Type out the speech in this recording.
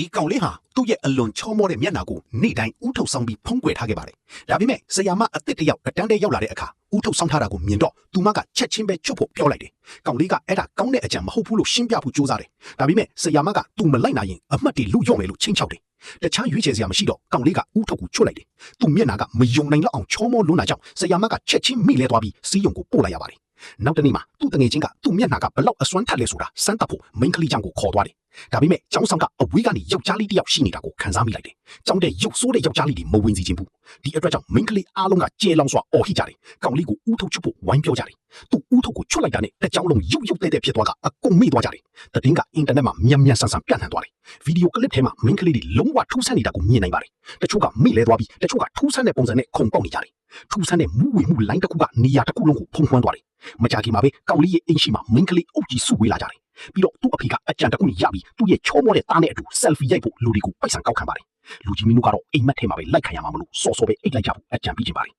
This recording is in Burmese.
ဒီကောင်လေးဟာသူ့ရဲ့အလွန်ချောမောတဲ့မျက်နှာကိုနေ့တိုင်းဥထုတ်ဆောင်ပြီးဖုံးကွယ်ထားခဲ့ပါတယ်။ဒါပေမဲ့ဆရာမအစ်စ်တယောက်အတန်းတဲရောက်လာတဲ့အခါဥထုတ်ဆောင်ထားတာကိုမြင်တော့သူမကချက်ချင်းပဲချွတ်ဖို့ပြောလိုက်တယ်။ကောင်လေးကအဲ့ဒါကောင်းတဲ့အကြံမဟုတ်ဘူးလို့ရှင်းပြဖို့ကြိုးစားတယ်။ဒါပေမဲ့ဆရာမကသူမလိုက်နိုင်ရင်အမှတ်တွေလူရော့မယ်လို့ချင်းချောက်တယ်။တခြားရွေးချယ်စရာမရှိတော့ကောင်လေးကဥထုတ်ကိုချွတ်လိုက်တယ်။သူ့မျက်နှာကမယုံနိုင်တော့အောင်ချောမောလွန်းတာကြောင့်ဆရာမကချက်ချင်းမိလဲသွားပြီးစီးရုံကိုပို့လိုက်ရပါတယ်။နောက်တနေ့မှာသူ့တငယ်ချင်းကသူ့မျက်နှာကဘလောက်အစွမ်းထက်လဲဆိုတာစမ်းသပ်ဖို့မိန်းကလေးကြောင့်ကိုခေါ်သွားတယ်။ဒါပေမဲ့ကျောင်းဆောင်ကအဝေးကနေယောက်ျားလေးတစ်ယောက်ရှိနေတာကိုခံစားမိလိုက်တယ်။ကျောင်းတဲ့ရုပ်ဆိုးတဲ့ယောက်ျားလေးတွေမဝင်စီခြင်းဘူး။ဒီအတွက်ကြောင့်မိန်းကလေးအားလုံးကကြေလောင်စွာအော်ဟစ်ကြတယ်။ကောင်လေးကိုဥထုတ်ချွတ်ဖို့ဝိုင်းပြောကြတယ်။သူ့ဥထုတ်ကိုချွတ်လိုက်တာနဲ့တကြောင်လုံးရုပ်တဲ့ဖြစ်သွားကအကုန်မေ့သွားကြတယ်။သတင်းကအင်တာနက်မှာမြန်ဆန်ပြန့်နှံ့သွားတယ်။ဗီဒီယိုကလစ်ထဲမှာမိန်းကလေးတွေလုံးဝထူးဆန်းနေတာကိုမြင်နိုင်ပါတယ်။တချို့ကမေ့လဲသွားပြီးတချို့ကထူးဆန်းတဲ့ပုံစံနဲ့ခုန်ပေါက်နေကြတယ်။ထူးဆန်းတဲ့မူးဝေမှုလိုင်းတစ်ခုကနေရာတစ်ခုလုံးကိုဖုံးကွမ်းသွားတယ်။မကြခင်မှာပဲကောင်လေးရဲ့အိမ်ရှိမှာမိန်းကလေးအုပ်ကြီးစုဝေးလာကြတယ်။ပြီးတော့သူ့အဖေကအကြံတစ်ခုရပြီးသူ့ရဲ့ချောမောတဲ့သားနဲ့အတူ selfie ရိုက်ဖို့လူတွေကိုပိုက်ဆံကောက်ခံပါတယ်။လူကြီးမင်းတို့ကတော့အိမ်မက်ထဲမှာပဲလိုက်ခံရမှာမလို့စောစောပဲအိတ်လိုက်ကြဖို့အကြံပေးချင်ပါတယ်